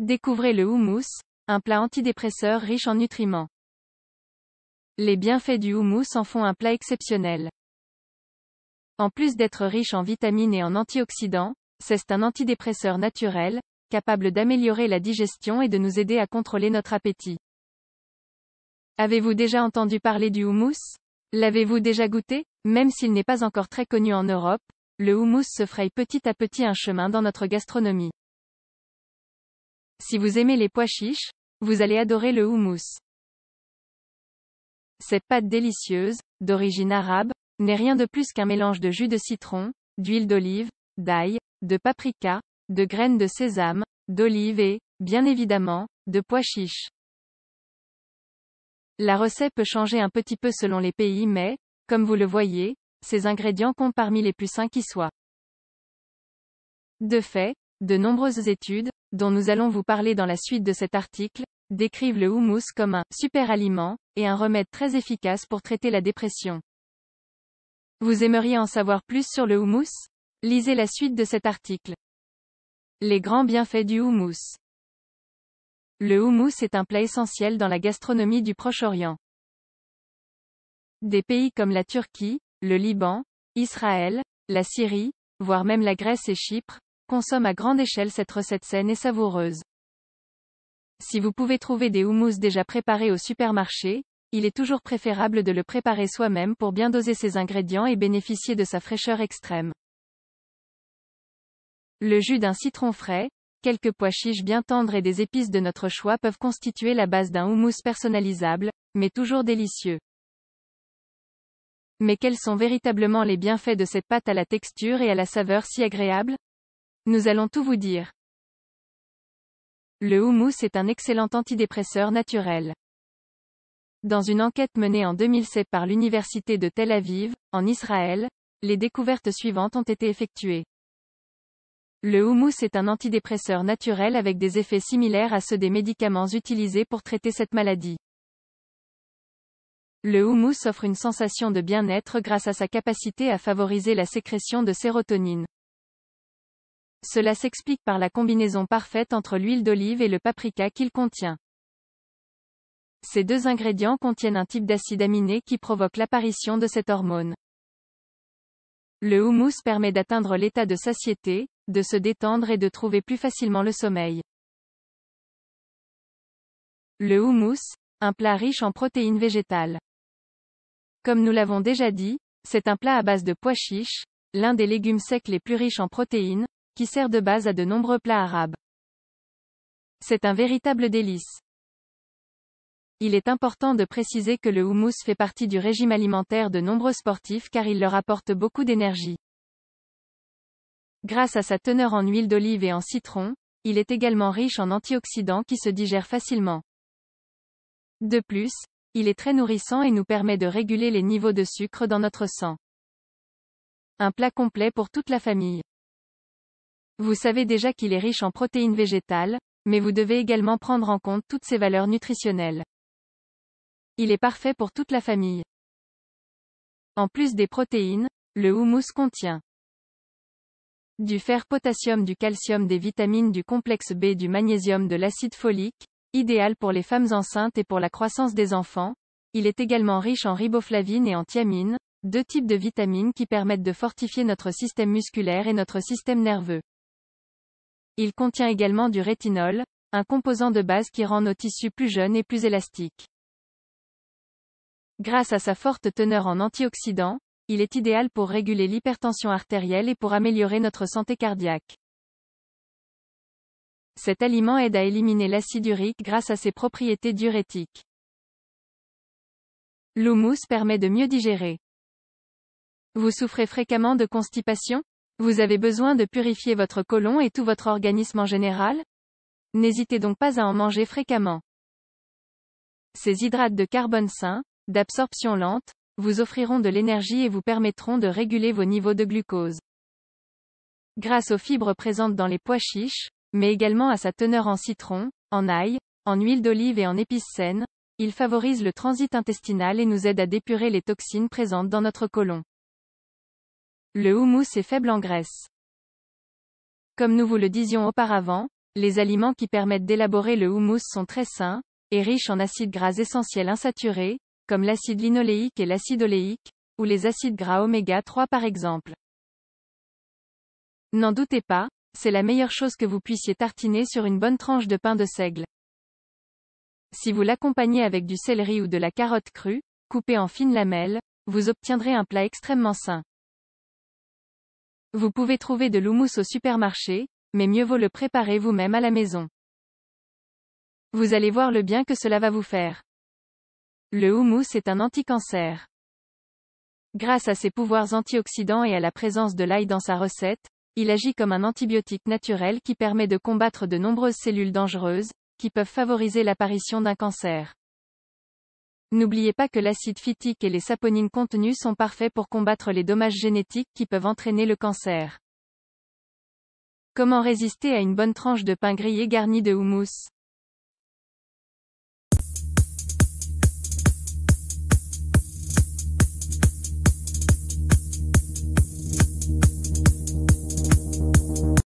Découvrez le houmous, un plat antidépresseur riche en nutriments. Les bienfaits du houmous en font un plat exceptionnel. En plus d'être riche en vitamines et en antioxydants, c'est un antidépresseur naturel, capable d'améliorer la digestion et de nous aider à contrôler notre appétit. Avez-vous déjà entendu parler du houmous? L'avez-vous déjà goûté? Même s'il n'est pas encore très connu en Europe, le houmous se fraye petit à petit un chemin dans notre gastronomie. Si vous aimez les pois chiches, vous allez adorer le houmous. Cette pâte délicieuse, d'origine arabe, n'est rien de plus qu'un mélange de jus de citron, d'huile d'olive, d'ail, de paprika, de graines de sésame, d'olive et, bien évidemment, de pois chiches. La recette peut changer un petit peu selon les pays mais, comme vous le voyez, ces ingrédients comptent parmi les plus sains qui soient. De fait, de nombreuses études, dont nous allons vous parler dans la suite de cet article, décrivent le houmous comme un super aliment et un remède très efficace pour traiter la dépression. Vous aimeriez en savoir plus sur le houmous? Lisez la suite de cet article. Les grands bienfaits du houmous. Le houmous est un plat essentiel dans la gastronomie du Proche-Orient. Des pays comme la Turquie, le Liban, Israël, la Syrie, voire même la Grèce et Chypre, consomment à grande échelle cette recette saine et savoureuse. Si vous pouvez trouver des houmous déjà préparés au supermarché, il est toujours préférable de le préparer soi-même pour bien doser ses ingrédients et bénéficier de sa fraîcheur extrême. Le jus d'un citron frais, quelques pois chiches bien tendres et des épices de notre choix peuvent constituer la base d'un houmous personnalisable, mais toujours délicieux. Mais quels sont véritablement les bienfaits de cette pâte à la texture et à la saveur si agréable? Nous allons tout vous dire. Le houmous est un excellent antidépresseur naturel. Dans une enquête menée en 2007 par l'Université de Tel Aviv, en Israël, les découvertes suivantes ont été effectuées. Le houmous est un antidépresseur naturel avec des effets similaires à ceux des médicaments utilisés pour traiter cette maladie. Le houmous offre une sensation de bien-être grâce à sa capacité à favoriser la sécrétion de sérotonine. Cela s'explique par la combinaison parfaite entre l'huile d'olive et le paprika qu'il contient. Ces deux ingrédients contiennent un type d'acide aminé qui provoque l'apparition de cette hormone. Le houmous permet d'atteindre l'état de satiété, de se détendre et de trouver plus facilement le sommeil. Le houmous, un plat riche en protéines végétales. Comme nous l'avons déjà dit, c'est un plat à base de pois chiches, l'un des légumes secs les plus riches en protéines, qui sert de base à de nombreux plats arabes. C'est un véritable délice. Il est important de préciser que le houmous fait partie du régime alimentaire de nombreux sportifs car il leur apporte beaucoup d'énergie. Grâce à sa teneur en huile d'olive et en citron, il est également riche en antioxydants qui se digèrent facilement. De plus, il est très nourrissant et nous permet de réguler les niveaux de sucre dans notre sang. Un plat complet pour toute la famille. Vous savez déjà qu'il est riche en protéines végétales, mais vous devez également prendre en compte toutes ses valeurs nutritionnelles. Il est parfait pour toute la famille. En plus des protéines, le houmous contient du fer, potassium, du calcium, des vitamines, du complexe B, du magnésium, de l'acide folique, idéal pour les femmes enceintes et pour la croissance des enfants. Il est également riche en riboflavine et en thiamine, deux types de vitamines qui permettent de fortifier notre système musculaire et notre système nerveux. Il contient également du rétinol, un composant de base qui rend nos tissus plus jeunes et plus élastiques. Grâce à sa forte teneur en antioxydants, il est idéal pour réguler l'hypertension artérielle et pour améliorer notre santé cardiaque. Cet aliment aide à éliminer l'acide urique grâce à ses propriétés diurétiques. L'houmous permet de mieux digérer. Vous souffrez fréquemment de constipation? Vous avez besoin de purifier votre côlon et tout votre organisme en général? N'hésitez donc pas à en manger fréquemment. Ces hydrates de carbone sains, d'absorption lente, vous offriront de l'énergie et vous permettront de réguler vos niveaux de glucose. Grâce aux fibres présentes dans les pois chiches, mais également à sa teneur en citron, en ail, en huile d'olive et en épices saines, il favorise le transit intestinal et nous aide à d'épurer les toxines présentes dans notre côlon. Le houmous est faible en graisse. Comme nous vous le disions auparavant, Les aliments qui permettent d'élaborer le houmous sont très sains, et riches en acides gras essentiels insaturés, comme l'acide linoléique et l'acide oléique, ou les acides gras oméga 3 par exemple. N'en doutez pas, c'est la meilleure chose que vous puissiez tartiner sur une bonne tranche de pain de seigle. Si vous l'accompagnez avec du céleri ou de la carotte crue, coupée en fines lamelles, vous obtiendrez un plat extrêmement sain. Vous pouvez trouver de l'houmous au supermarché, mais mieux vaut le préparer vous-même à la maison. Vous allez voir le bien que cela va vous faire. Le houmous est un anti-cancer. Grâce à ses pouvoirs antioxydants et à la présence de l'ail dans sa recette, il agit comme un antibiotique naturel qui permet de combattre de nombreuses cellules dangereuses, qui peuvent favoriser l'apparition d'un cancer. N'oubliez pas que l'acide phytique et les saponines contenues sont parfaits pour combattre les dommages génétiques qui peuvent entraîner le cancer. Comment résister à une bonne tranche de pain grillé garnie de houmous?